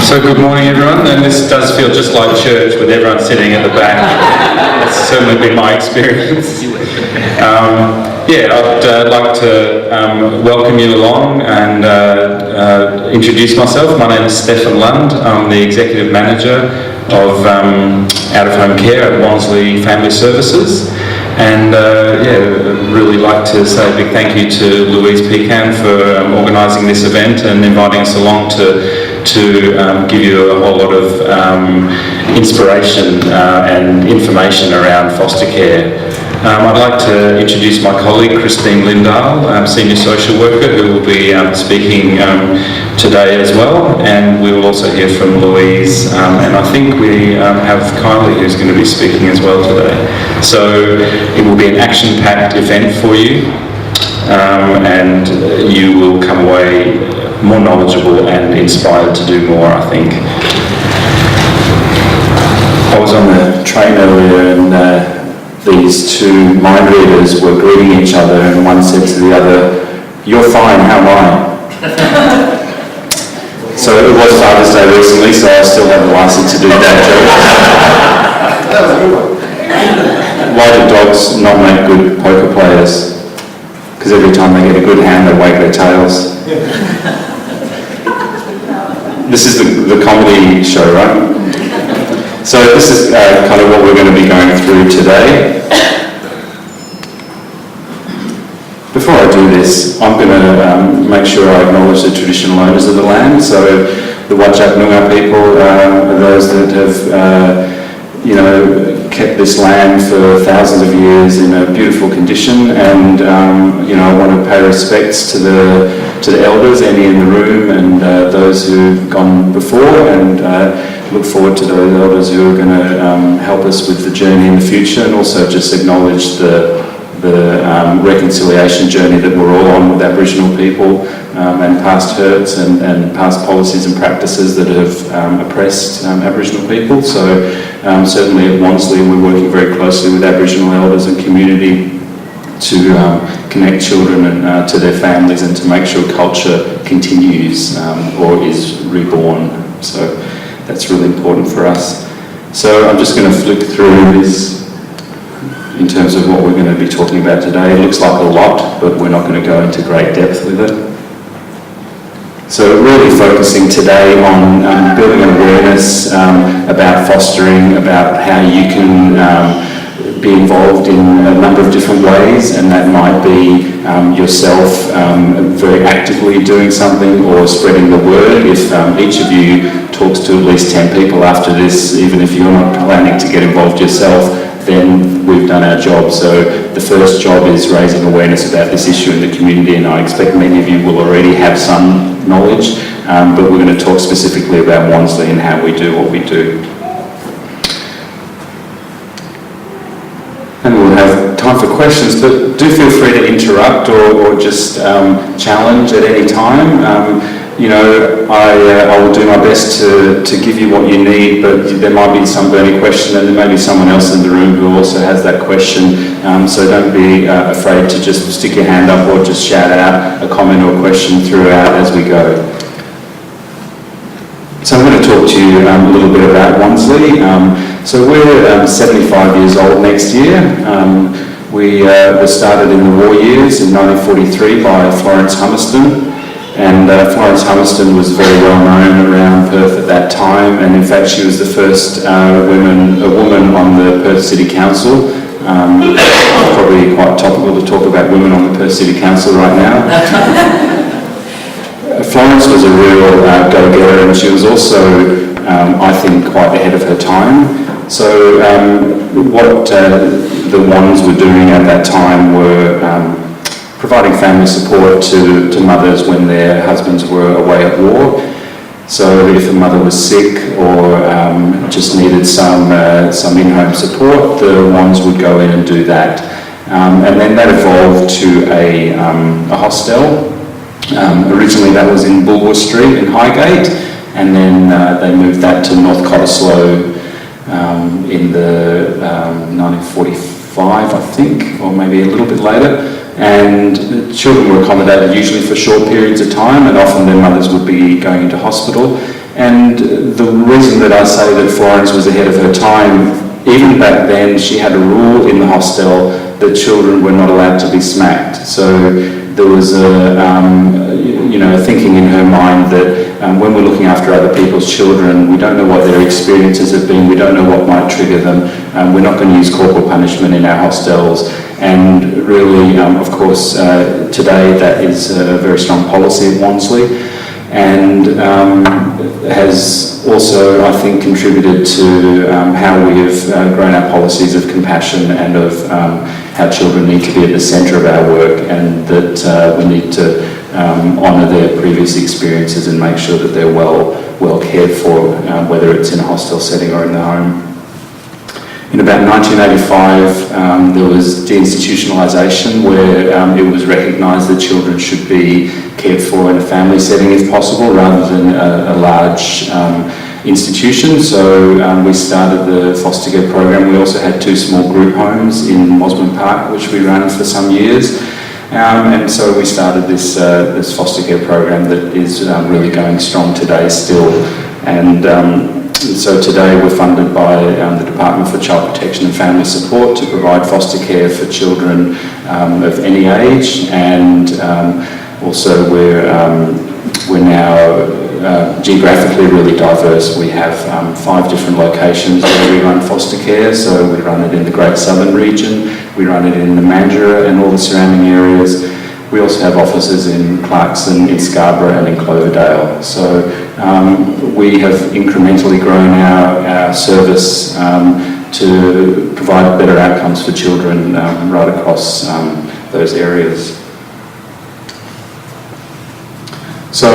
So good morning everyone, and this does feel just like church with everyone sitting at the back. That's certainly been my experience. I'd like to welcome you along and introduce myself. My name is Stefan Lund. I'm the Executive Manager of Out-of-Home Care at Wanslea Family Services. And really like to say a big thank you to Louise Pecan for organising this event and inviting us along to give you a whole lot of inspiration and information around foster care. I'd like to introduce my colleague Christine Lindahl, Senior Social Worker, who will be speaking today as well, and we will also hear from Louise, and I think we have Kylie who's going to be speaking as well today. So it will be an action-packed event for you, and you will come away more knowledgeable and inspired to do more, I think. I was on the train earlier and these two mind readers were greeting each other, and one said to the other, "You're fine, how am I?" So it was Father's Day recently, so I still have the license to do that joke. That was a good one. Why do dogs not make good poker players? Because every time they get a good hand, they wag their tails. This is the comedy show, right? So this is kind of what we're going to be going through today. Before I do this, I'm going to make sure I acknowledge the traditional owners of the land. So the Whadjuk Noongar people are those that have, kept this land for thousands of years in a beautiful condition. And I want to pay respects to the elders, any in the room, and those who've gone before, and look forward to those elders who are going to help us with the journey in the future, and also just acknowledge the reconciliation journey that we're all on with Aboriginal people, and past hurts and past policies and practices that have oppressed Aboriginal people. So certainly at Wanslea we're working very closely with Aboriginal elders and community to connect children to their families and to make sure culture continues or is reborn. So that's really important for us. So I'm just going to flick through this in terms of what we're going to be talking about today. It looks like a lot, but we're not going to go into great depth with it. So really focusing today on building awareness about fostering, about how you can be involved in a number of different ways, and that might be yourself very actively doing something or spreading the word. If each of you talks to at least 10 people after this, even if you're not planning to get involved yourself, then we've done our job. So the first job is raising awareness about this issue in the community, and I expect many of you will already have some knowledge, but we're going to talk specifically about Wanslea and how we do what we do. And we'll have time for questions, but do feel free to interrupt or just challenge at any time. I will do my best to give you what you need, but there might be some burning question, and there may be someone else in the room who also has that question. So don't be afraid to just stick your hand up or just shout out a comment or question throughout as we go. So I'm going to talk to you a little bit about Wanslea. So we're 75 years old next year. We were started in the war years in 1943 by Florence Hummerston, and Florence Hummerston was very well known around Perth at that time, and in fact she was the first woman on the Perth City Council. Probably quite topical to talk about women on the Perth City Council right now. Florence was a real go-getter, and she was also, I think, quite ahead of her time. So what the Wands were doing at that time were providing family support to mothers when their husbands were away at war. So if a mother was sick or just needed some in-home support, the Wands would go in and do that. And then that evolved to a hostel. Originally that was in Bulwer Street in Highgate, and then they moved that to North Cottesloe in the 1945, I think, or maybe a little bit later. and the children were accommodated usually for short periods of time, and often their mothers would be going into hospital. And the reason that I say that Florence was ahead of her time, even back then she had a rule in the hostel that children were not allowed to be smacked. So there was a thinking in her mind that when we're looking after other people's children, we don't know what their experiences have been, we don't know what might trigger them, we're not going to use corporal punishment in our hostels. And really, of course, today that is a very strong policy at Wanslea, and has also, I think, contributed to how we have grown our policies of compassion and of how children need to be at the centre of our work, and that we need to honour their previous experiences and make sure that they're well cared for, whether it's in a hostel setting or in the home. In about 1985, there was deinstitutionalisation, where it was recognised that children should be cared for in a family setting if possible, rather than a large institution. So we started the foster care program. We also had 2 small group homes in Mosman Park, which we ran for some years. And so we started this foster care program that is really going strong today still. And so today we're funded by the Department for Child Protection and Family Support to provide foster care for children of any age, and also we're now geographically really diverse. We have 5 different locations where we run foster care. So we run it in the Great Southern region, we run it in the Mandurah and all the surrounding areas. We also have offices in Clarkson, in Scarborough and in Cloverdale. So we have incrementally grown our service to provide better outcomes for children right across those areas. So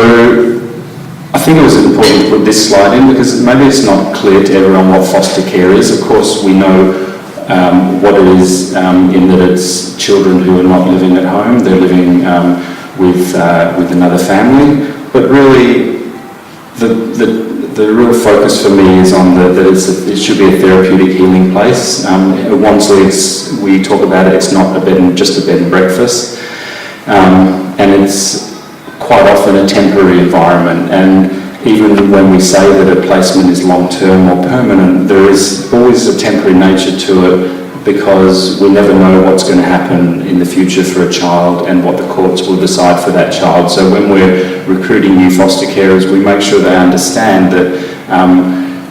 I think it was important to put this slide in because maybe it's not clear to everyone what foster care is. Of course, we know what it is in that it's children who are not living at home, they're living with another family. But really, the real focus for me is on that it should be a therapeutic healing place. At Wanslea, we talk about it, it's not just a bed and breakfast. And it's quite often a temporary environment, and even when we say that a placement is long-term or permanent, there is always a temporary nature to it, because we never know what's going to happen in the future for a child and what the courts will decide for that child. So when we're recruiting new foster carers, we make sure they understand that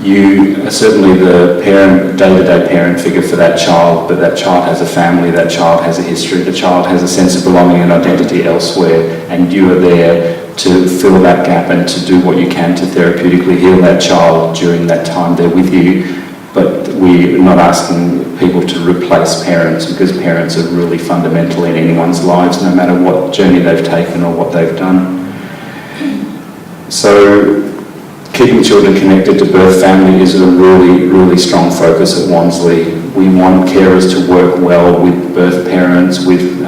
you are certainly the parent, day-to-day parent figure for that child, but that child has a family, that child has a history, the child has a sense of belonging and identity elsewhere, and you are there to fill that gap and to do what you can to therapeutically heal that child during that time they're with you. But we're not asking people to replace parents, because parents are really fundamental in anyone's lives, no matter what journey they've taken or what they've done. So keeping children connected to birth family is a really, really strong focus at Wanslea. We want carers to work well with birth parents, with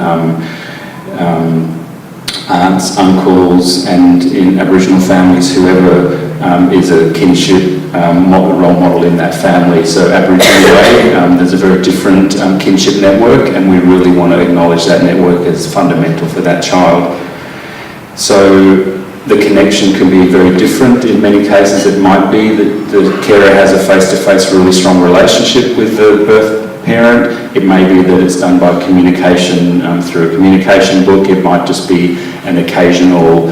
aunts, uncles, and in Aboriginal families, whoever is a kinship role model in that family. So Aboriginal Way, there's a very different kinship network, and we really want to acknowledge that network as fundamental for that child. So the connection can be very different. In many cases it might be that the carer has a face-to-face really strong relationship with the birth parent. It may be that it's done by communication through a communication book. It might just be an occasional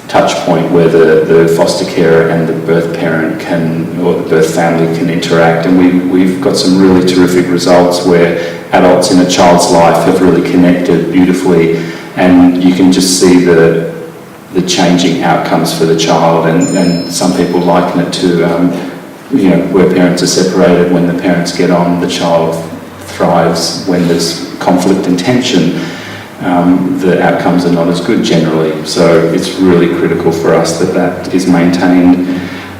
touch point where the foster carer and the birth parent can, or the birth family can interact. And we've got some really terrific results where adults in a child's life have really connected beautifully, and you can just see the changing outcomes for the child. And some people liken it to where parents are separated. When the parents get on, the child thrives. When there's conflict and tension, the outcomes are not as good generally. So it's really critical for us that is maintained.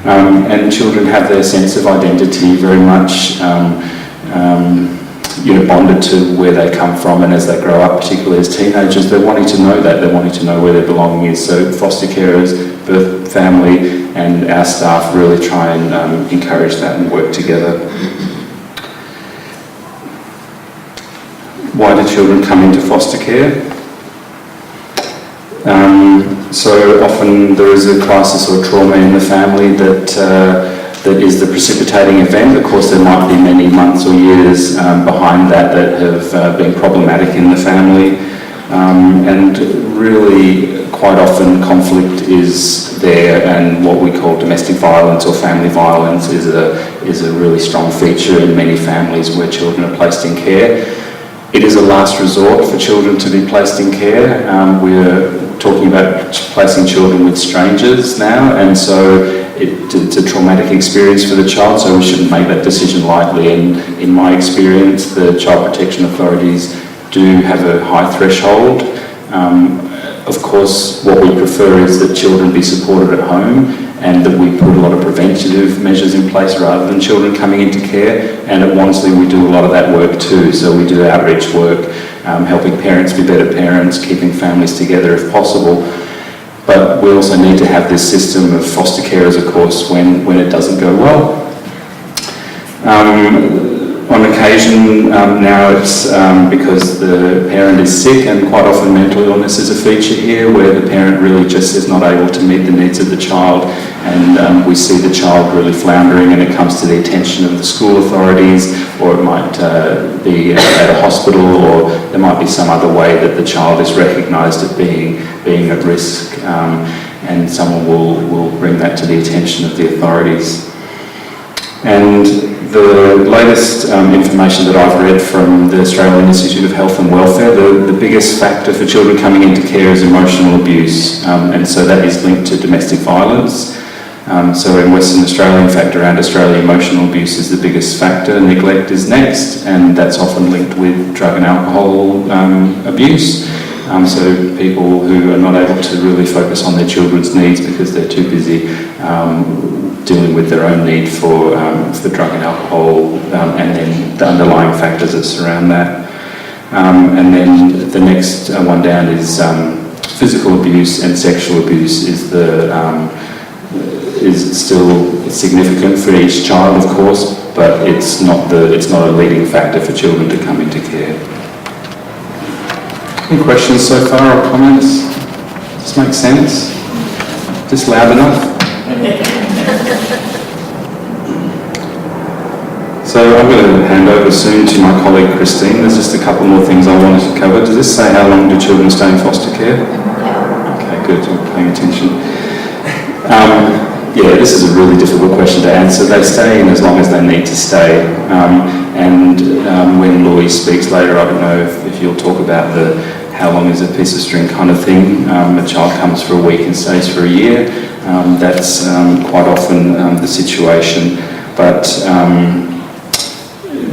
And children have their sense of identity very much bonded to where they come from, and as they grow up, particularly as teenagers, they're wanting to know that, they're wanting to know where their belonging is. So foster carers, birth family, and our staff really try and encourage that and work together. Why do children come into foster care? So often there is a crisis or trauma in the family that is the precipitating event. Of course, there might be many months or years behind that have been problematic in the family. And really, quite often conflict is there, and what we call domestic violence or family violence is a really strong feature in many families where children are placed in care. It is a last resort for children to be placed in care. We're talking about placing children with strangers now, and so it's a traumatic experience for the child, so we shouldn't make that decision lightly. And in my experience, the child protection authorities do have a high threshold. Of course, what we prefer is that children be supported at home and that we put a lot of preventative measures in place rather than children coming into care. And at Wanslea we do a lot of that work too. So we do outreach work, helping parents be better parents, keeping families together if possible. But we also need to have this system of foster carers, of course, when it doesn't go well. On occasion, now it's because the parent is sick, and quite often mental illness is a feature here where the parent really just is not able to meet the needs of the child, and we see the child really floundering, and it comes to the attention of the school authorities, or it might be at a hospital, or there might be some other way that the child is recognised as being at risk, and someone will bring that to the attention of the authorities. And the latest information that I've read from the Australian Institute of Health and Welfare, the biggest factor for children coming into care is emotional abuse, and so that is linked to domestic violence. So in Western Australia, in fact around Australia, emotional abuse is the biggest factor, neglect is next, and that's often linked with drug and alcohol abuse. So people who are not able to really focus on their children's needs because they're too busy dealing with their own need for drug and alcohol, and then the underlying factors that surround that. And then the next one down is physical abuse, and sexual abuse is still significant for each child, of course, but it's not a leading factor for children to come into care. Any questions so far or comments? Does this make sense? Just loud enough? So I'm going to hand over soon to my colleague Christine. There's just a couple more things I wanted to cover. Does this say how long do children stay in foster care? Okay, good, you're paying attention. Yeah, this is a really difficult question to answer. They stay in as long as they need to stay. And when Louise speaks later, I don't know if you'll talk about the how long is a piece of string kind of thing. A child comes for a week and stays for a year. That's quite often the situation. But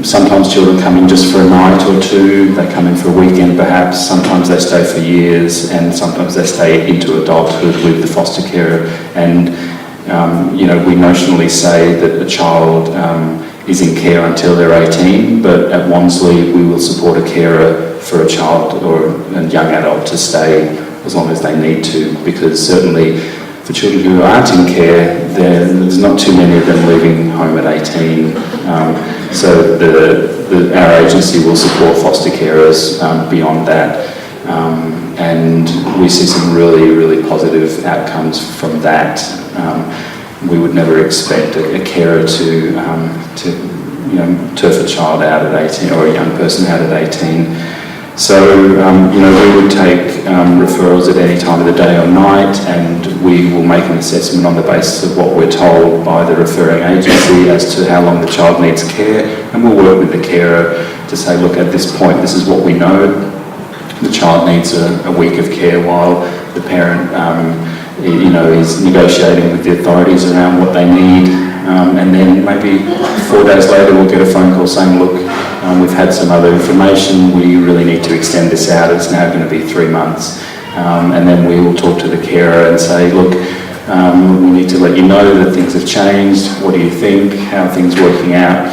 sometimes children come in just for a night or two, they come in for a weekend perhaps, sometimes they stay for years, and sometimes they stay into adulthood with the foster carer. And we notionally say that a child is in care until they're 18, but at Wanslea we will support a carer for a child or a young adult to stay as long as they need to, because certainly for children who aren't in care, there's not too many of them leaving home at 18. So our agency will support foster carers beyond that. And we see some really, really positive outcomes from that. We would never expect a carer to turf a child out at 18 or a young person out at 18. So, we would take referrals at any time of the day or night, and we will make an assessment on the basis of what we're told by the referring agency as to how long the child needs care, and we'll work with the carer to say, look, at this point, this is what we know. The child needs a week of care while the parent, is negotiating with the authorities around what they need. And then maybe 4 days later we'll get a phone call saying, look, we've had some other information, we really need to extend this out, it's now going to be 3 months. And then we will talk to the carer and say, look, we need to let you know that things have changed, what do you think, how are things working out?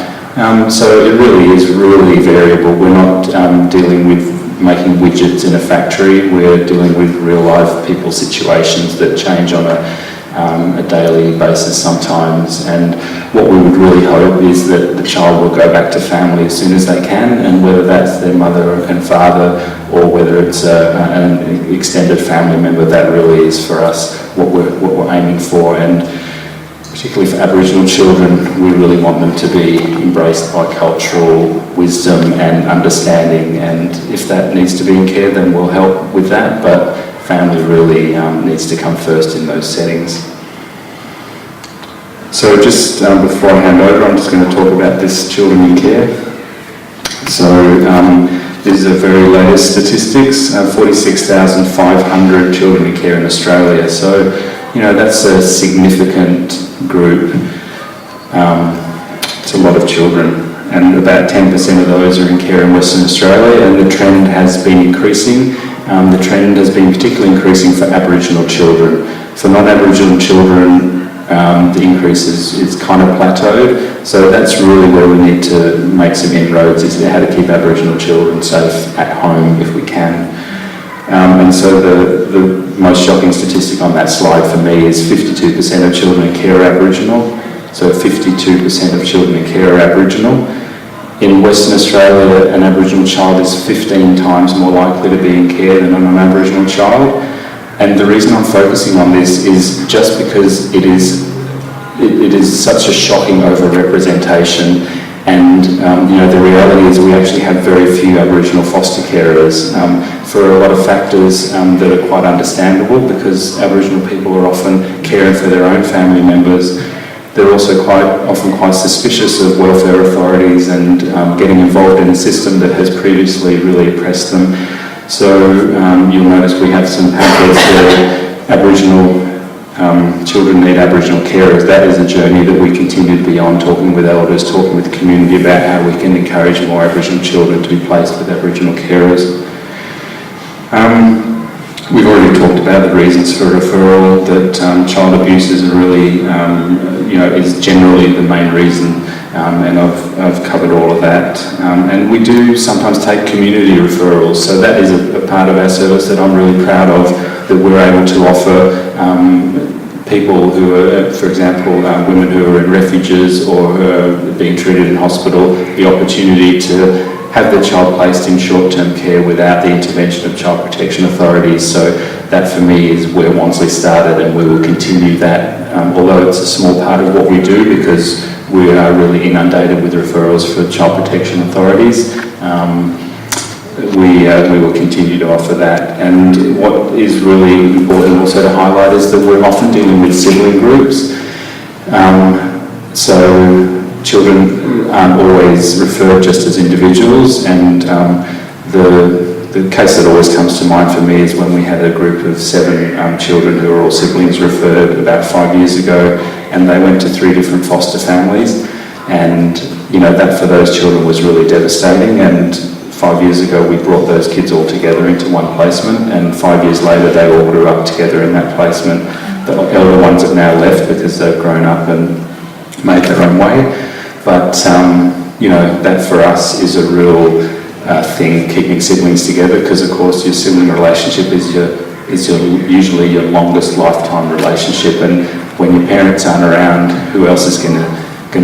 So it really is really variable. We're not dealing with making widgets in a factory, we're dealing with real life people situations that change on a a daily basis sometimes, and what we would really hope is that the child will go back to family as soon as they can, and whether that's their mother and father or whether it's an extended family member, that really is for us what we're aiming for. And particularly for Aboriginal children, we really want them to be embraced by cultural wisdom and understanding, and if that needs to be in care, then we'll help with that, but family really needs to come first in those settings. So just before I hand over, I'm just going to talk about this Children in Care. So these are very latest statistics, 46,500 children in care in Australia. So, you know, that's a significant group. It's a lot of children, and about 10% of those are in care in Western Australia, and the trend has been increasing. The trend has been particularly increasing for Aboriginal children. For non-Aboriginal children, the increase is kind of plateaued, so that's really where we need to make some inroads, is how to keep Aboriginal children safe at home if we can. And so the most shocking statistic on that slide for me is 52% of children in care are Aboriginal, so 52% of children in care are Aboriginal. In Western Australia, an Aboriginal child is 15 times more likely to be in care than a non-Aboriginal child. And the reason I'm focusing on this is just because it is such a shocking over-representation, and you know, the reality is we actually have very few Aboriginal foster carers for a lot of factors that are quite understandable, because Aboriginal people are often caring for their own family members. They're also quite often quite suspicious of welfare authorities and getting involved in a system that has previously really oppressed them. So you'll notice we have some pamphlets where Aboriginal children need Aboriginal carers. That is a journey that we continue to be on, talking with elders, talking with the community about how we can encourage more Aboriginal children to be placed with Aboriginal carers. We've already talked about the reasons for referral, that child abuse is really, is generally the main reason, and I've covered all of that. And we do sometimes take community referrals, so that is a part of our service that I'm really proud of, that we're able to offer people who are, for example, women who are in refuges or who are being treated in hospital, the opportunity to have their child placed in short-term care without the intervention of child protection authorities. So that for me is where Wanslea started, and we will continue that, although it's a small part of what we do because we are really inundated with referrals for child protection authorities. We will continue to offer that. And what is really important also to highlight is that we're often dealing with sibling groups. So children aren't always referred just as individuals, and the case that always comes to mind for me is when we had a group of 7 children who were all siblings referred about 5 years ago, and they went to 3 different foster families, and you know, that for those children was really devastating. And 5 years ago we brought those kids all together into one placement, and 5 years later they all grew up together in that placement. The elder ones have now left because they've grown up and made their own way. But, you know, that for us is a real thing, keeping siblings together, because of course your sibling relationship is usually your longest lifetime relationship, and when your parents aren't around, who else is going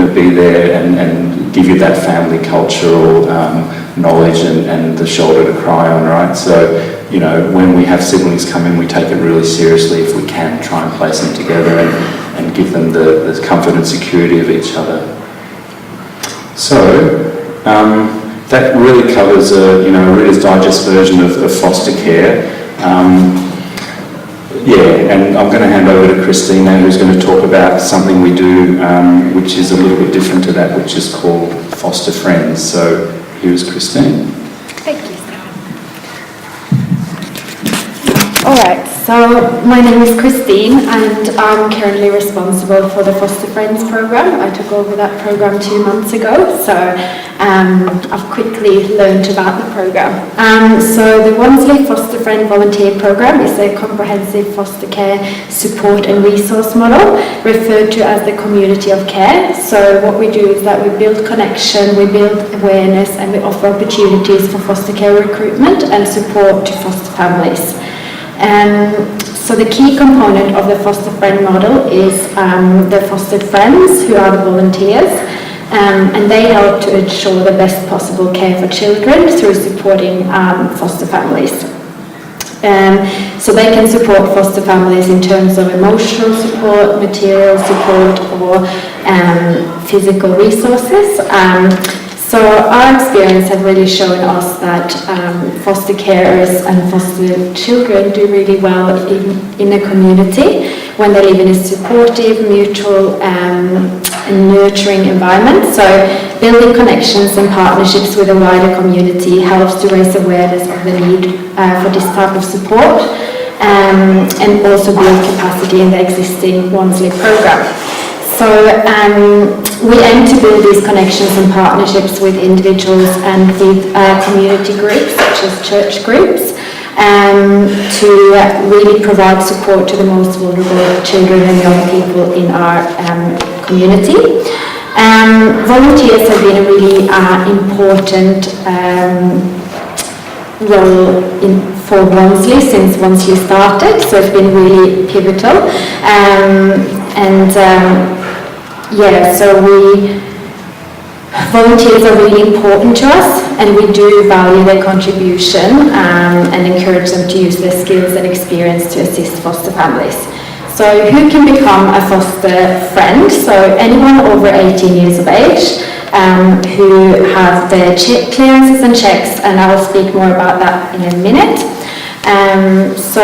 to be there and give you that family cultural knowledge and the shoulder to cry on, right? So, you know, when we have siblings come in, we take it really seriously if we can try and place them together and give them the comfort and security of each other. So that really covers a Reader's Digest version of foster care. And I'm going to hand over to Christina, who's going to talk about something we do which is a little bit different to that, which is called Foster Friends. So here's Christine. Thank you, Sam. Alright, so my name is Christine, and I'm currently responsible for the Foster Friends program. I took over that program 2 months ago, so I've quickly learned about the program. So the Wanslea Foster Friend Volunteer Program is a comprehensive foster care support and resource model, referred to as the community of care. So what we do is that we build connection, we build awareness, and we offer opportunities for foster care recruitment and support to foster families. So the key component of the foster friend model is the foster friends, who are the volunteers, and they help to ensure the best possible care for children through supporting foster families. So they can support foster families in terms of emotional support, material support, or physical resources. So our experience has really shown us that foster carers and foster children do really well in a community when they live in a supportive, mutual and nurturing environment. So building connections and partnerships with a wider community helps to raise awareness of the need for this type of support and also build capacity in the existing Wanslea programme. So we aim to build these connections and partnerships with individuals and with community groups such as church groups to really provide support to the most vulnerable children and young people in our community. Volunteers have been a really important role for Wanslea since Wanslea started, so it's been really pivotal. So volunteers are really important to us, and we do value their contribution and encourage them to use their skills and experience to assist foster families. So who can become a foster friend? So anyone over 18 years of age who have their clearances and checks, and I will speak more about that in a minute. So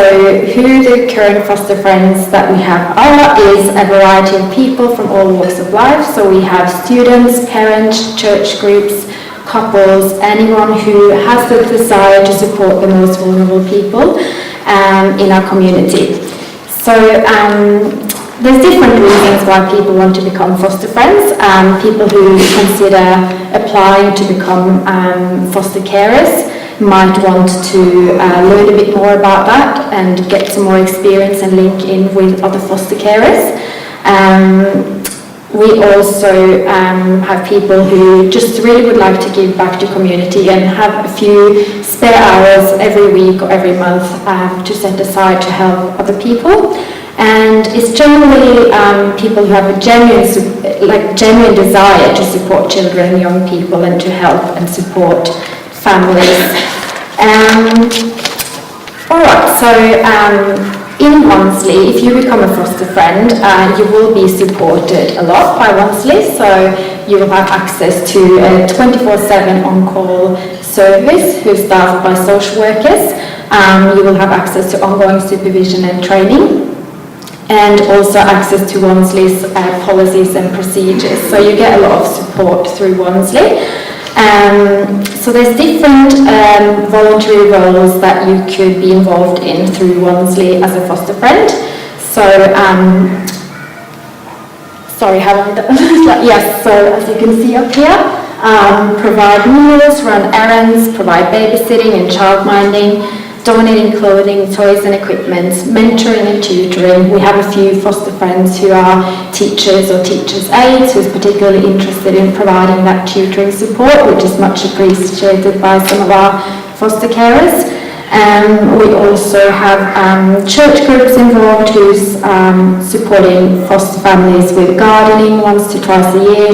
who the current foster friends that we have are is a variety of people from all walks of life. So we have students, parents, church groups, couples, anyone who has the desire to support the most vulnerable people in our community. So there's different reasons why people want to become foster friends. People who consider applying to become foster carers might want to learn a bit more about that and get some more experience and link in with other foster carers. We also have people who just really would like to give back to community and have a few spare hours every week or every month to set aside to help other people. And it's generally people who have a genuine desire to support children and young people and to help and support families. Alright, so in Wanslea, if you become a foster friend, you will be supported a lot by Wanslea, so you will have access to a 24/7 on-call service who's staffed by social workers. You will have access to ongoing supervision and training, and also access to Wanslea's policies and procedures. So you get a lot of support through Wanslea. So there's different voluntary roles that you could be involved in through Wanslea as a foster friend. So, sorry, how long? Yes, so as you can see up here, provide meals, run errands, provide babysitting and childminding, donating clothing, toys and equipment, mentoring and tutoring. We have a few foster friends who are teachers or teachers' aides who's particularly interested in providing that tutoring support, which is much appreciated by some of our foster carers. We also have church groups involved who's supporting foster families with gardening once to twice a year.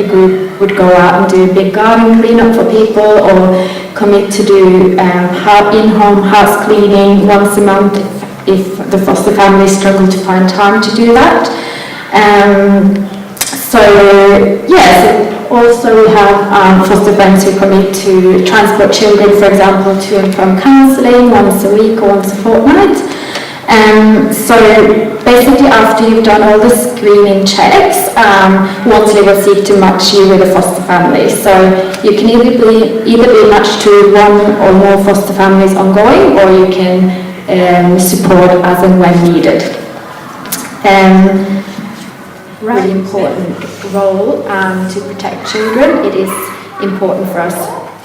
A group would go out and do a big garden cleanup for people, or commit to do in-home house cleaning once a month if the foster families struggle to find time to do that. Also we have foster friends who commit to transport children, for example, to and from counselling once a week or once a fortnight. So basically, after you've done all the screening checks, Wanslea will seek to match you with a foster family. So you can either be matched to one or more foster families ongoing, or you can support as and when needed. Really important role to protect children. It is important for us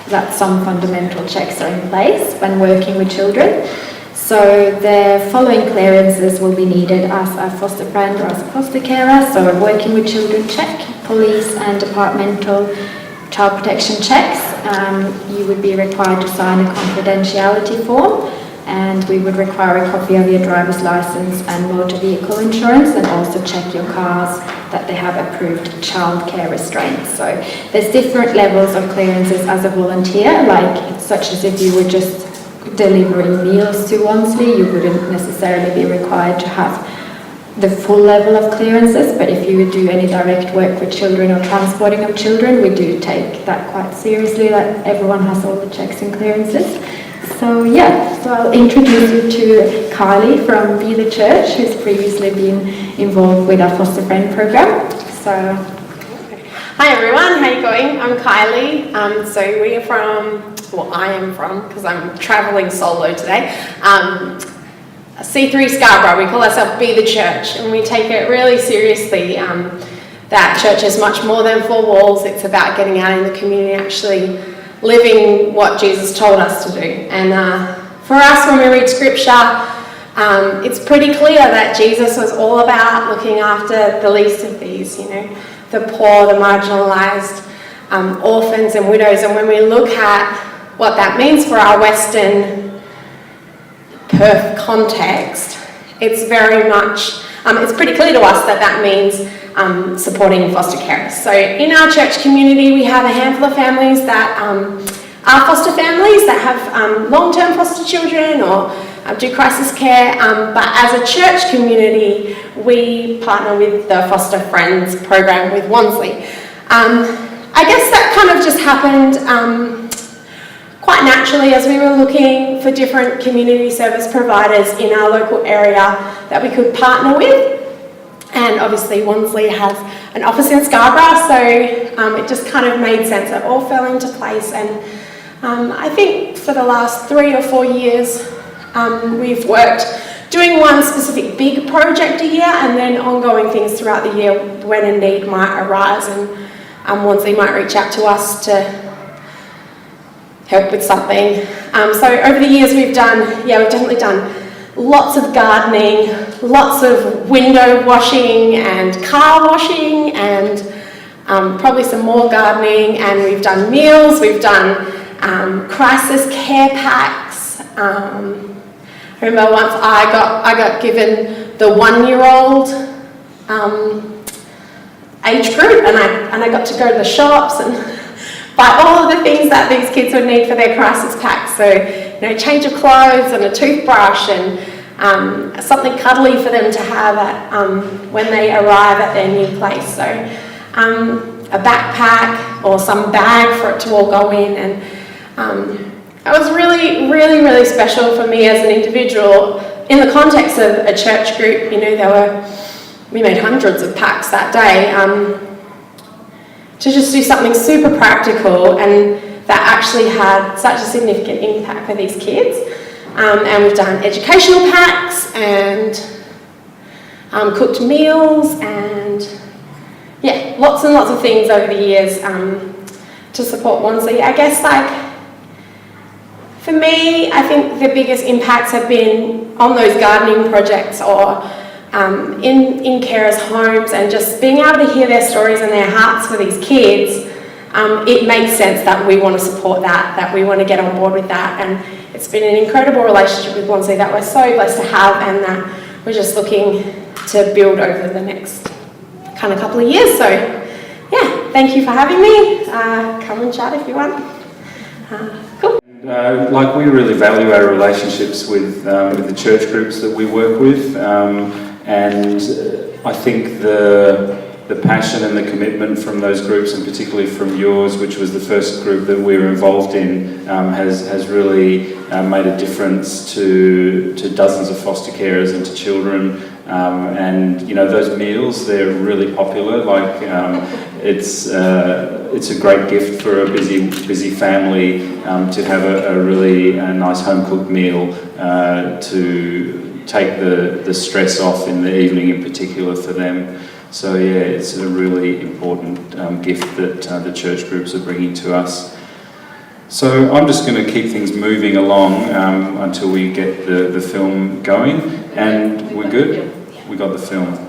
that some fundamental checks are in place when working with children. So the following clearances will be needed as a foster friend or as a foster carer. So a working with children check, police and departmental child protection checks. You would be required to sign a confidentiality form, and we would require a copy of your driver's license and motor vehicle insurance, and also check your cars that they have approved childcare restraints. So there's different levels of clearances as a volunteer, like such as if you were just delivering meals to Wanslea, you wouldn't necessarily be required to have the full level of clearances, but if you would do any direct work with children or transporting of children, we do take that quite seriously, that everyone has all the checks and clearances. So yeah, so I'll introduce you to Kylie from Be the Church, who's previously been involved with our foster friend program. So, hi everyone, how are you going? I'm Kylie. So we are from, well, I am from, because I'm travelling solo today, C3 Scarborough. We call ourselves Be the Church, and we take it really seriously. That church is much more than four walls. It's about getting out in the community, actually living what Jesus told us to do. And for us, when we read scripture, it's pretty clear that Jesus was all about looking after the least of these, you know, the poor, the marginalised, orphans and widows. And when we look at what that means for our Western Perth context, it's very much, it's pretty clear to us that that means supporting foster carers. So in our church community, we have a handful of families that are foster families that have long-term foster children or do crisis care, but as a church community, we partner with the Foster Friends program with Wanslea. I guess that kind of just happened quite naturally as we were looking for different community service providers in our local area that we could partner with. And obviously Wanslea has an office in Scarborough, so it just kind of made sense. It all fell into place, and I think for the last 3 or 4 years we've worked doing one specific big project a year, and then ongoing things throughout the year when a need might arise, and Wanslea might reach out to us to help with something. So over the years we've definitely done lots of gardening, lots of window washing and car washing, and probably some more gardening, and we've done meals, we've done crisis care packs. I remember once I got given the 1-year-old age group, and I got to go to the shops and buy all of the things that these kids would need for their crisis packs. So, you know, change of clothes and a toothbrush and something cuddly for them to have when they arrive at their new place. So, a backpack or some bag for it to all go in, and it was really, really, really special for me as an individual in the context of a church group. You know, we made hundreds of packs that day. To just do something super practical and that actually had such a significant impact for these kids. And we've done educational packs and cooked meals, and yeah, lots and lots of things over the years to support Wanslea. I guess, like, for me, I think the biggest impacts have been on those gardening projects or in carers' homes, and just being able to hear their stories and their hearts for these kids. It makes sense that we want to support that we want to get on board with that, and it's been an incredible relationship with Wanslea that we're so blessed to have, and that we're just looking to build over the next kind of couple of years. So yeah, thank you for having me. Come and chat if you want. Cool. Like, we really value our relationships with the church groups that we work with. And I think the passion and the commitment from those groups, and particularly from yours, which was the first group that we were involved in, has really made a difference to dozens of foster carers and to children. And you know, those meals, they're really popular. Like, it's a great gift for a busy family to have a really nice home cooked meal to take the stress off in the evening in particular for them. So yeah, it's a really important gift that the church groups are bringing to us. So I'm just going to keep things moving along until we get the film going. And we're good? We got the film.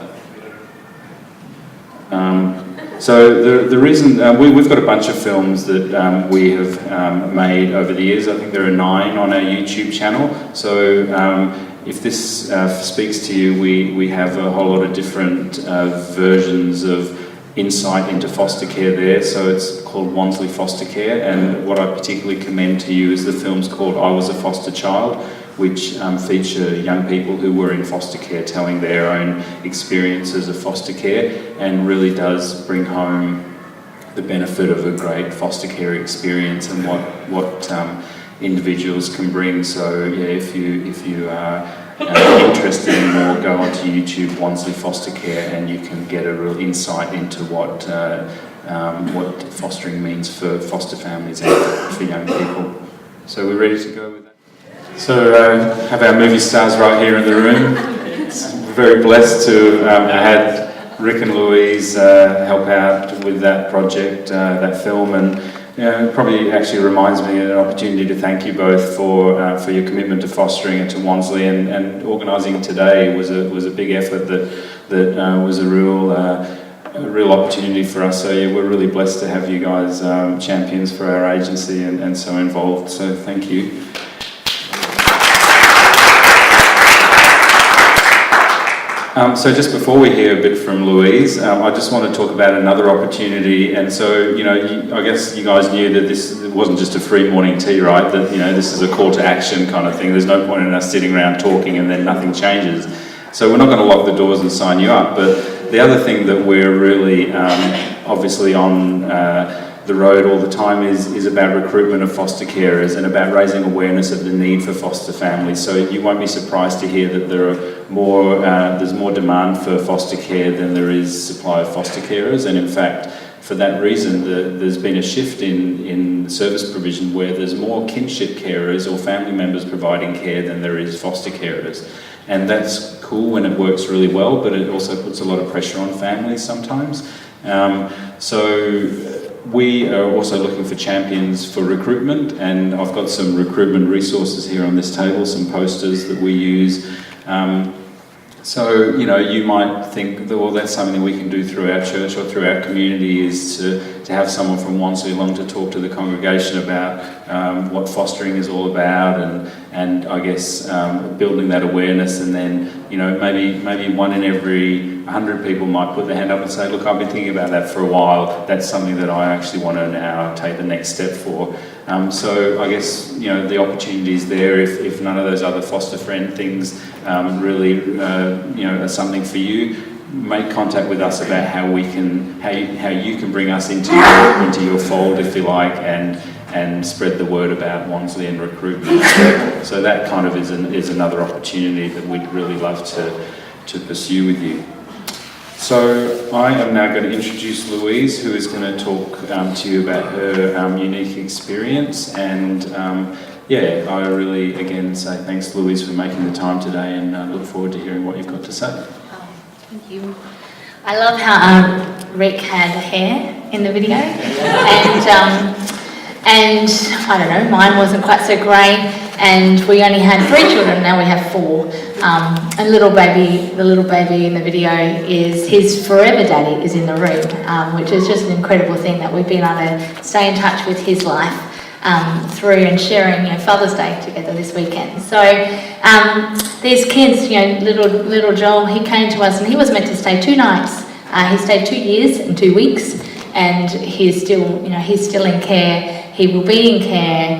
So the reason, we've got a bunch of films that we have made over the years. I think there are 9 on our YouTube channel. So if this speaks to you, we have a whole lot of different versions of insight into foster care there. So it's called Wanslea Foster Care, and what I particularly commend to you is the film's called I Was a Foster Child, which feature young people who were in foster care telling their own experiences of foster care, and really does bring home the benefit of a great foster care experience and what individuals can bring. So yeah, if you are interested in more, go onto YouTube, Wanslea Foster Care, and you can get a real insight into what fostering means for foster families and for young people. So we're ready to go with that. So have our movie stars right here in the room. We're very blessed to have had Rick and Louise help out with that project, that film, and it probably actually reminds me of an opportunity to thank you both for your commitment to fostering and to Wanslea, and organising today was a big effort that was a real opportunity for us. So yeah, we're really blessed to have you guys champions for our agency and so involved. So thank you. So just before we hear a bit from Louise, I just want to talk about another opportunity. And so, I guess you guys knew that it wasn't just a free morning tea, right? That, this is a call to action kind of thing. There's no point in us sitting around talking and then nothing changes. So we're not going to lock the doors and sign you up. But the other thing that we're really obviously on the road all the time is about recruitment of foster carers and about raising awareness of the need for foster families. So you won't be surprised to hear that there's more demand for foster care than there is supply of foster carers, and in fact, for that reason, there's been a shift in service provision where there's more kinship carers or family members providing care than there is foster carers. And that's cool when it works really well, but it also puts a lot of pressure on families sometimes. So we are also looking for champions for recruitment, and I've got some recruitment resources here on this table, some posters that we use. So, you might think that, well, that's something that we can do through our church or through our community, is to have someone from Wanslea along to talk to the congregation about what fostering is all about, and I guess building that awareness, and then, maybe 1 in every 100 people might put their hand up and say, look, I've been thinking about that for a while. That's something that I actually want to now take the next step for. So I guess, the opportunity is there if none of those other foster friend things really, are something for you. Make contact with us about how you can bring us into your fold, if you like, and spread the word about Wanslea and recruitment. So that kind of is another opportunity that we'd really love to pursue with you. So I am now going to introduce Louise, who is going to talk to you about her unique experience. And I really, again, say thanks, Louise, for making the time today, and look forward to hearing what you've got to say. Oh, thank you. I love how Rick had hair in the video, and I don't know, mine wasn't quite so grey, and we only had 3 children, now we have 4. And the little baby in the video is his forever daddy is in the room, which is just an incredible thing that we've been able to stay in touch with his life through and sharing Father's Day together this weekend. So these kids, little Joel, he came to us and he was meant to stay 2 nights. He stayed 2 years and 2 weeks, and he's still in care. He will be in care,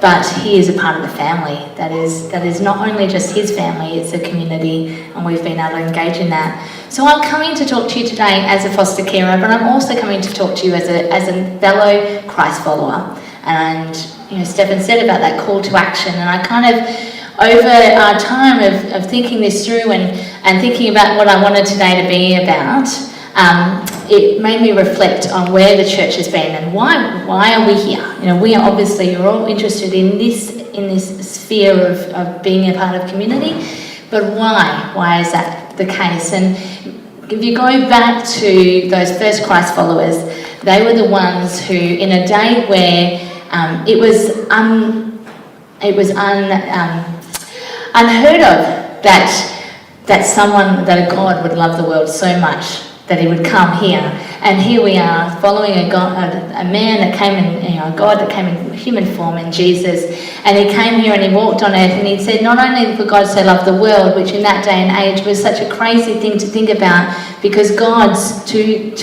but he is a part of the family. That is not only just his family, it's a community, and we've been able to engage in that. So I'm coming to talk to you today as a foster carer, but I'm also coming to talk to you as a fellow Christ follower. And Stephen said about that call to action, and I kind of, over our time of thinking this through and thinking about what I wanted today to be about, it made me reflect on where the church has been and why are we here. We are obviously, you're all interested in this sphere of being a part of community, but why is that the case? And if you go back to those first Christ followers, they were the ones who, in a day where it was unheard of that a God would love the world so much that he would come here. And here we are, following a man that came in, a God that came in human form in Jesus. And he came here and he walked on earth, and he said, not only for God so loved the world, which in that day and age was such a crazy thing to think about, because gods in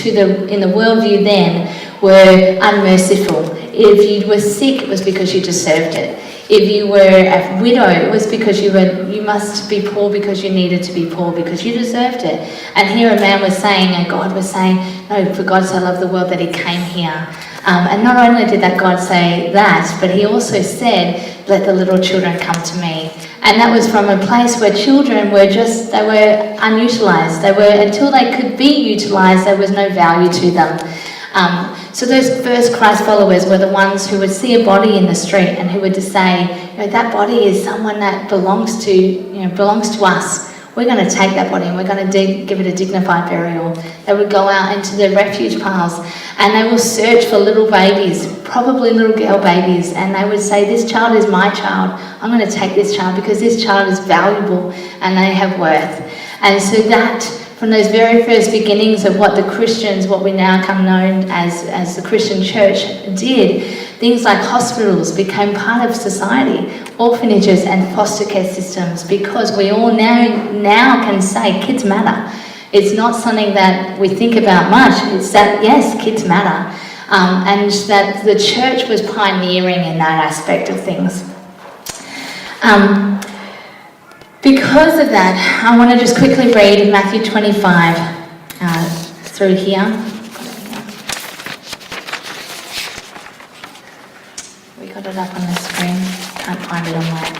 the worldview then were unmerciful. If you were sick, it was because you deserved it. If you were a widow, it was because you must be poor because you needed to be poor, because you deserved it. And here a man was saying, and God was saying, no, for God so loved the world that he came here. And not only did that God say that, but he also said, let the little children come to me. And that was from a place where children were they were unutilized. Until they could be utilized, there was no value to them. So those first Christ followers were the ones who would see a body in the street and who would just say, that body is someone that belongs to us. We're going to take that body and we're going to give it a dignified burial. They would go out into the refuge piles and they will search for little babies, probably little girl babies, and they would say, this child is my child. I'm going to take this child because this child is valuable and they have worth. And so that, from those very first beginnings of what the Christians, what we now come known as the Christian church did, things like hospitals became part of society, orphanages and foster care systems, because we all now can say kids matter. It's not something that we think about much. It's that, yes, kids matter. And that the church was pioneering in that aspect of things. Because of that, I want to just quickly read Matthew 25 through here. We got it up on the screen. Can't find it online.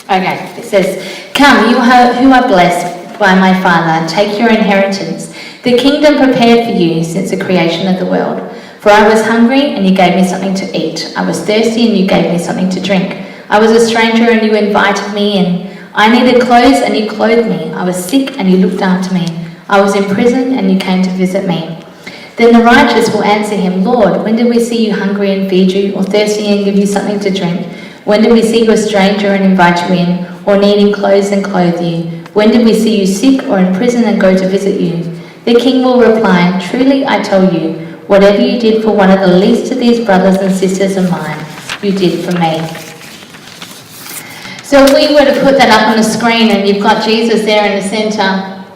Okay, it says, come, you who are blessed by my Father, take your inheritance, the kingdom prepared for you since the creation of the world. For I was hungry, and you gave me something to eat. I was thirsty, and you gave me something to drink. I was a stranger, and you invited me in. I needed clothes, and you clothed me. I was sick, and you looked after me. I was in prison, and you came to visit me. Then the righteous will answer him, Lord, when did we see you hungry and feed you, or thirsty and give you something to drink? When did we see you a stranger and invite you in, or needing clothes and clothe you? When did we see you sick or in prison and go to visit you? The king will reply, truly I tell you, whatever you did for one of the least of these brothers and sisters of mine, you did for me. So if we were to put that up on the screen and you've got Jesus there in the centre,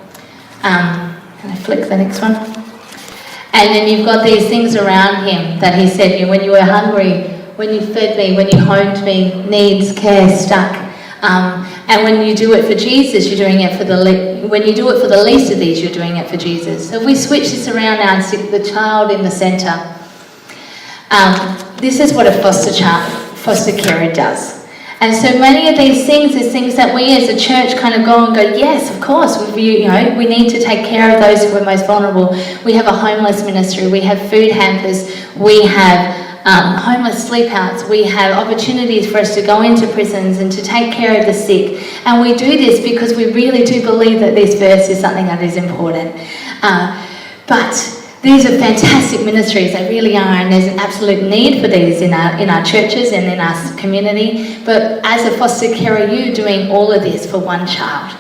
can I flick the next one? And then you've got these things around him that he said, when you were hungry, when you fed me, when you homed me, needs, care, stuck. And when you do it for Jesus, you're doing it for when you do it for the least of these, you're doing it for Jesus. So if we switch this around now and stick the child in the centre, this is what a foster carer does. And so many of these things is things that we as a church kind of go, yes, of course, we need to take care of those who are most vulnerable. We have a homeless ministry, we have food hampers, we have homeless sleep outs, we have opportunities for us to go into prisons and to take care of the sick. And we do this because we really do believe that this verse is something that is important. But these are fantastic ministries, they really are, and there's an absolute need for these in our churches and in our community. But as a foster carer, you're doing all of this for one child.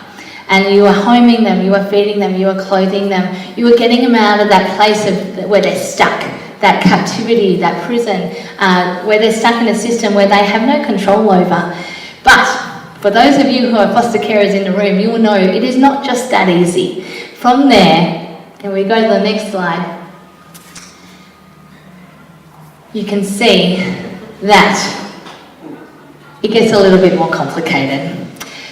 And you are homing them, you are feeding them, you are clothing them, you are getting them out of that place where they're stuck, that captivity, that prison, where they're stuck in a system where they have no control over. But for those of you who are foster carers in the room, you will know it is not just that easy. From there, and we go to the next slide, you can see that it gets a little bit more complicated.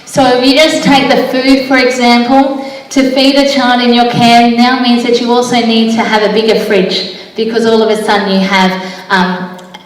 So if you just take the food, for example, to feed a child in your care now means that you also need to have a bigger fridge, because all of a sudden you have,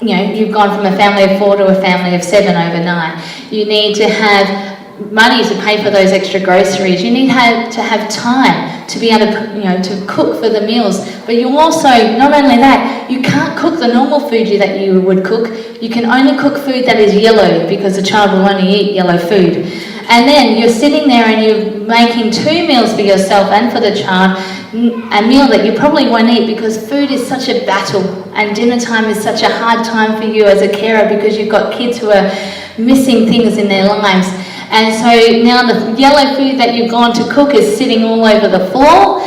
you've gone from a family of 4 to a family of 7 overnight. You need to have money to pay for those extra groceries. You need to have time to be able to, to cook for the meals. But you also, not only that, you can't cook the normal food that you would cook. You can only cook food that is yellow, because the child will only eat yellow food. And then you're sitting there and you're making 2 meals for yourself and for the child, a meal that you probably won't eat, because food is such a battle and dinner time is such a hard time for you as a carer, because you've got kids who are missing things in their lives. And so now the yellow food that you've gone to cook is sitting all over the floor,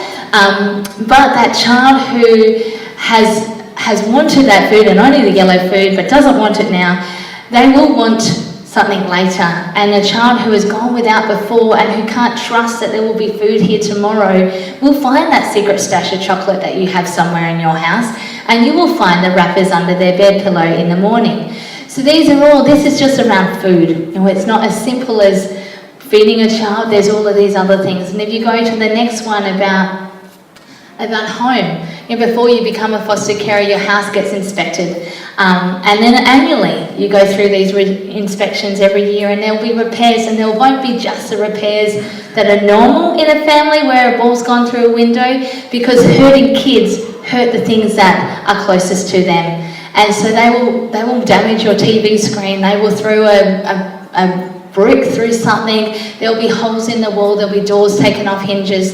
but that child who has wanted that food and only the yellow food but doesn't want it now, they will want something later. And a child who has gone without before and who can't trust that there will be food here tomorrow will find that secret stash of chocolate that you have somewhere in your house, and you will find the wrappers under their bed pillow in the morning. So this is just around food. It's not as simple as feeding a child, there's all of these other things. And if you go to the next one about home, before you become a foster carer, your house gets inspected. And then annually, you go through these inspections every year, and there'll be repairs, and there won't be just the repairs that are normal in a family where a ball's gone through a window, because hurting kids hurt the things that are closest to them. And so they will damage your TV screen, they will throw a brick through something, there'll be holes in the wall, there'll be doors taken off hinges.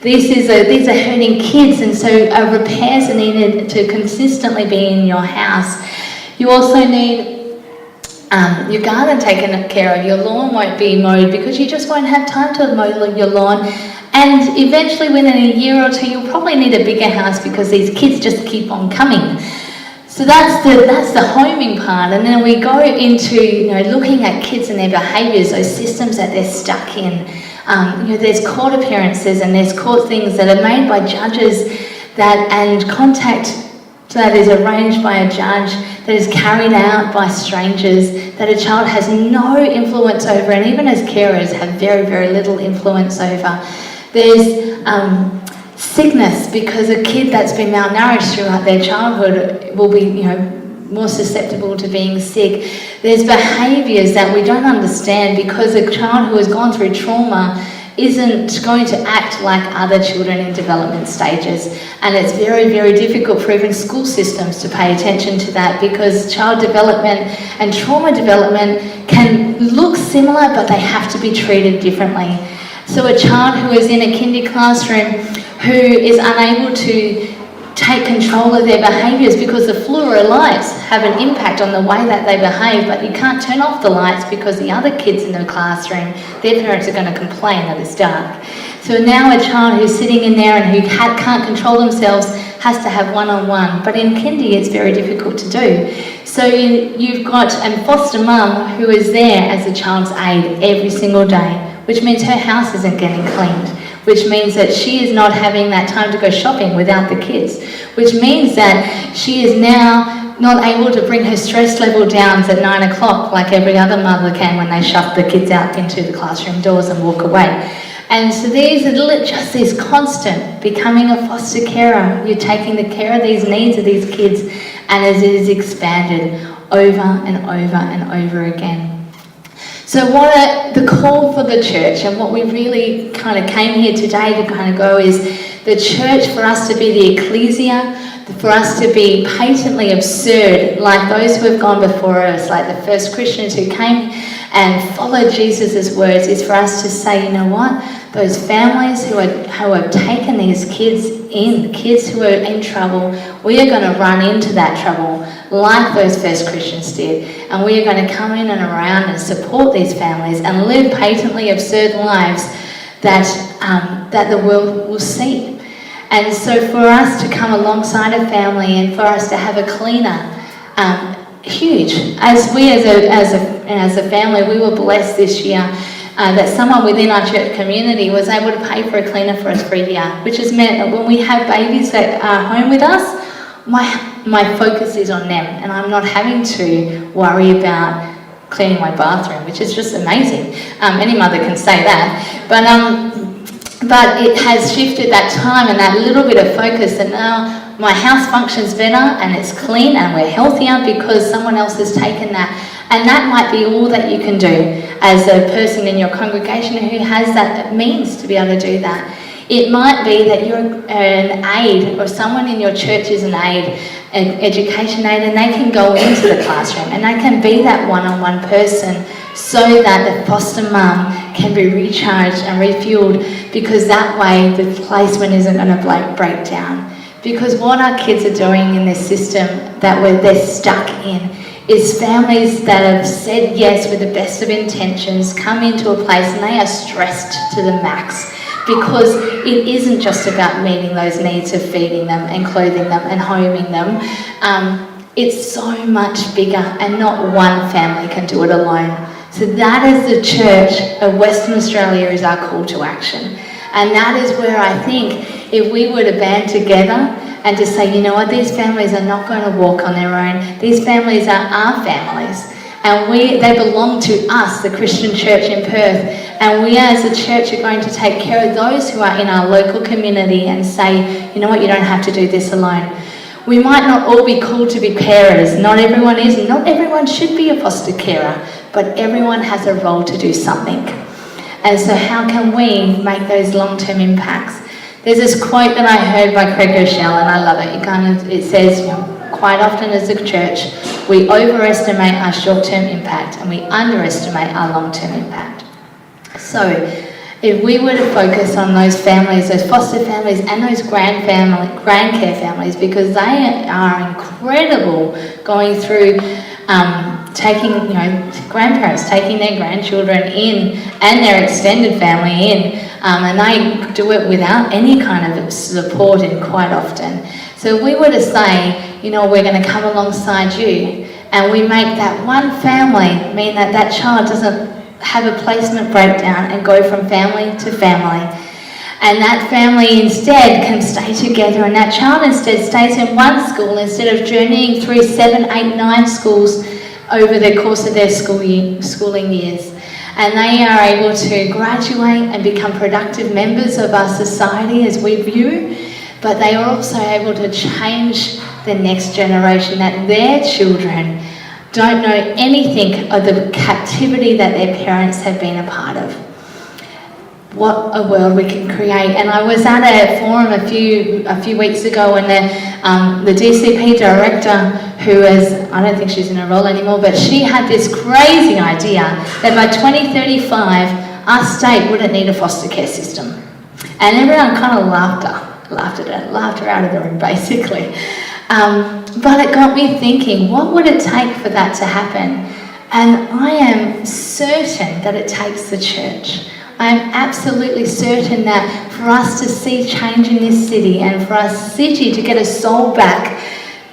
These are hurting kids, and so repairs are needed to consistently be in your house. You also need your garden taken care of. Your lawn won't be mowed because you just won't have time to mow your lawn. And eventually, within a year or two, you'll probably need a bigger house because these kids just keep on coming. So that's the homing part, and then we go into looking at kids and their behaviours, those systems that they're stuck in. There's court appearances and there's court things that are made by judges and contact that is arranged by a judge, that is carried out by strangers, that a child has no influence over, and even as carers have very, very little influence over. There's sickness, because a kid that's been malnourished throughout their childhood will be, more susceptible to being sick. There's behaviours that we don't understand, because a child who has gone through trauma isn't going to act like other children in development stages. And it's very, very difficult for even school systems to pay attention to that, because child development and trauma development can look similar, but they have to be treated differently. So a child who is in a kindy classroom who is unable to take control of their behaviours because the fluorescent lights have an impact on the way that they behave, but you can't turn off the lights because the other kids in the classroom, their parents are going to complain that it's dark. So now a child who's sitting in there and who can't control themselves has to have one-on-one, but in kindy it's very difficult to do. So you've got a foster mum who is there as the child's aide every single day, which means her house isn't getting cleaned, which means that she is not having that time to go shopping without the kids, which means that she is now not able to bring her stress level down at 9 o'clock like every other mother can when they shut the kids out into the classroom doors and walk away. And so these are just this constant becoming a foster carer. You're taking the care of these needs of these kids, and as it is expanded over and over and over again. So the call for the church, and what we really kind of came here today to kind of go, is the church, for us to be the ecclesia, for us to be patently absurd like those who have gone before us, like the first Christians who came and followed Jesus' words, is for us to say, you know what, those families who have taken these kids who are in trouble, we are going to run into that trouble like those first Christians did, and we are going to come in and around and support these families and live patently absurd lives that the world will see. And so for us to come alongside a family and for us to have a cleaner, huge. As a family, we were blessed this year that someone within our church community was able to pay for a cleaner for us for a year, which has meant that when we have babies that are home with us, my focus is on them, and I'm not having to worry about cleaning my bathroom, which is just amazing. Any mother can say that. But it has shifted that time and that little bit of focus, and now my house functions better and it's clean and we're healthier because someone else has taken that. And that might be all that you can do as a person in your congregation who has that means to be able to do that. It might be that you're an aide, or someone in your church is an aide, an education aide, and they can go into the classroom and they can be that one-on-one person so that the foster mum can be recharged and refueled, because that way the placement isn't going to break down. Because what our kids are doing in this system that they're stuck in is families that have said yes with the best of intentions, come into a place and they are stressed to the max, because it isn't just about meeting those needs of feeding them and clothing them and homing them. It's so much bigger, and not one family can do it alone. So that is the church of Western Australia, is our call to action. And that is where I think if we were to band together and to say, you know what, these families are not going to walk on their own. These families are our families. And they belong to us, the Christian church in Perth. And we as a church are going to take care of those who are in our local community and say, you know what, you don't have to do this alone. We might not all be called to be carers. Not everyone is, and not everyone should be a foster carer, but everyone has a role to do something. And so how can we make those long-term impacts? There's this quote that I heard by Craig Rochelle, and I love it. It says, you know, quite often as a church, we overestimate our short-term impact and we underestimate our long-term impact. So if we were to focus on those families, those foster families and those grandcare families, because they are incredible going through taking, you know, grandparents taking their grandchildren in and their extended family in, and they do it without any kind of support in quite often. So if we were to say, you know, we're going to come alongside you, and we make that one family mean that that child doesn't have a placement breakdown and go from family to family. And that family instead can stay together, and that child instead stays in one school instead of journeying through 7, 8, 9 schools over the course of their schooling years. And they are able to graduate and become productive members of our society as we view, but they are also able to change the next generation, that their children don't know anything of the captivity that their parents have been a part of. What a world we can create. And I was at a forum a few weeks ago, and the DCP director, who is, I don't think she's in her role anymore, but she had this crazy idea that by 2035 our state wouldn't need a foster care system. And everyone kind of laughed her out of the room basically. But it got me thinking, what would it take for that to happen? And I am certain that it takes the church. I am absolutely certain that for us to see change in this city and for our city to get a soul back,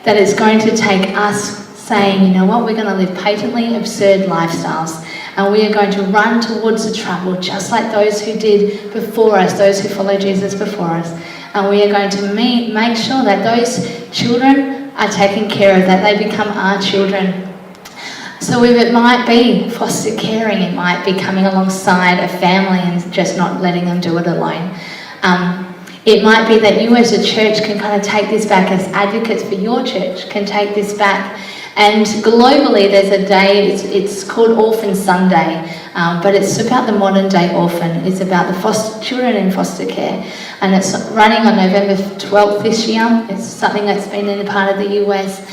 that it's going to take us saying, you know what, we're going to live patently absurd lifestyles, and we are going to run towards the trouble just like those who did before us, those who followed Jesus before us. And we are going to make sure that those children are taken care of, that they become our children. So if it might be foster caring, it might be coming alongside a family and just not letting them do it alone. It might be that you as a church can kind of take this back, as advocates for your church can take this back. And globally there's a day, it's called Orphan Sunday, but it's about the modern day orphan. It's about the children in foster care. And it's running on November 12th this year. It's something that's been in a part of the US.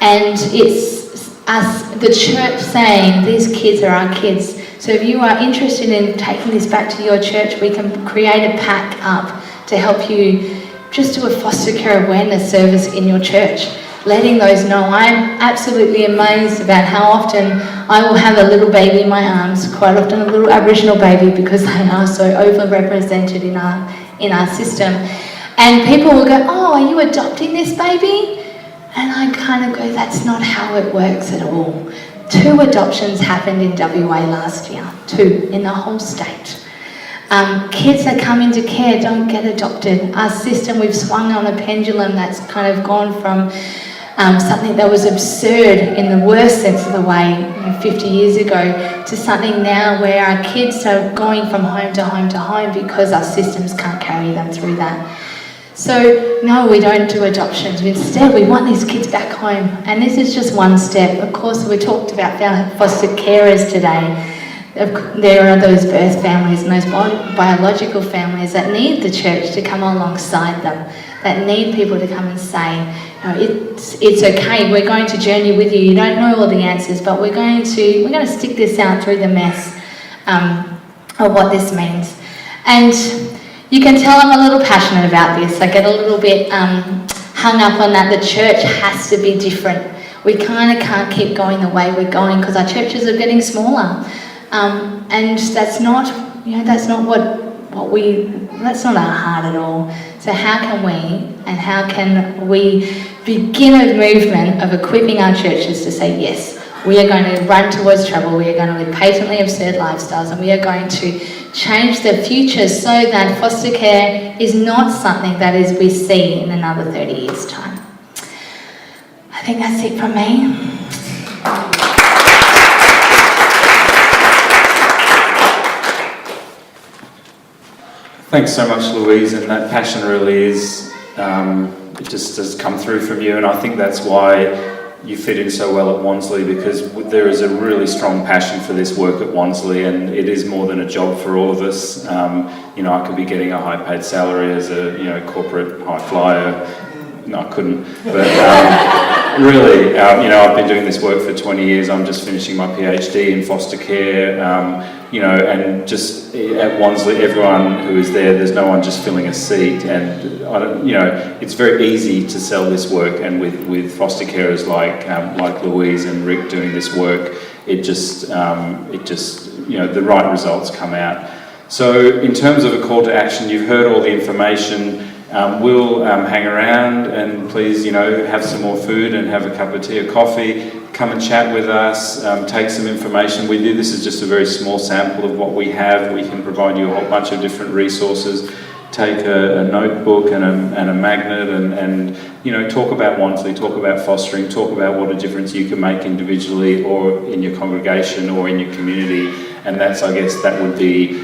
And it's us, the church, saying these kids are our kids. So if you are interested in taking this back to your church, we can create a pack up to help you just do a foster care awareness service in your church, letting those know. I'm absolutely amazed about how often I will have a little baby in my arms, quite often a little Aboriginal baby, because they are so overrepresented in our system. And people will go, oh, are you adopting this baby? And I kind of go, that's not how it works at all. 2 adoptions happened in WA last year, 2 in the whole state. Kids that come into care don't get adopted. Our system, we've swung on a pendulum that's kind of gone from something that was absurd in the worst sense of the way 50 years ago to something now where our kids are going from home to home to home because our systems can't carry them through that. So no, we don't do adoptions. Instead, we want these kids back home. And this is just one step. Of course, we talked about foster carers today. There are those birth families and those biological families that need the church to come alongside them, that need people to come and say, you know, it's okay, we're going to journey with you. You don't know all the answers, but we're going to stick this out through the mess of what this means. And you can tell I'm a little passionate about this. I get a little bit hung up on that. The church has to be different. we kind of can't keep going the way we're going because our churches are getting smaller. And that's not, that's not that's not our heart at all. So how can we begin a movement of equipping our churches to say, yes, we are going to run towards travel, we are going to live patently absurd lifestyles, and we are going to change the future so that foster care is not something that we see in another 30 years' time. I think that's it from me. Thanks so much, Louise, and that passion really is, it just has come through from you, and I think that's why you fit in so well at Wanslea, because there is a really strong passion for this work at Wanslea, and it is more than a job for all of us. I could be getting a high-paid salary as a corporate high flyer. No, I couldn't. But really, I've been doing this work for 20 years. I'm just finishing my PhD in foster care. And just at Wanslea, everyone who is there's no one just filling a seat. And it's very easy to sell this work. And with foster carers like Louise and Rick doing this work, it just the right results come out. So in terms of a call to action, you've heard all the information. We'll hang around and please, have some more food and have a cup of tea or coffee. Come and chat with us, take some information. This is just a very small sample of what we have. We can provide you a whole bunch of different resources. Take a notebook and a magnet and talk about Wanslea, talk about fostering, talk about what a difference you can make individually or in your congregation or in your community. And that would be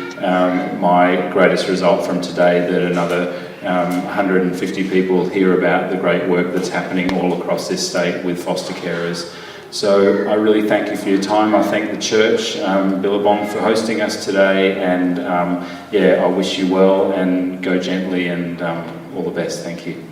my greatest result from today, that another 150 people hear about the great work that's happening all across this state with foster carers. So I really thank you for your time. I thank the church, Billabong, for hosting us today, and I wish you well and go gently and all the best. Thank you.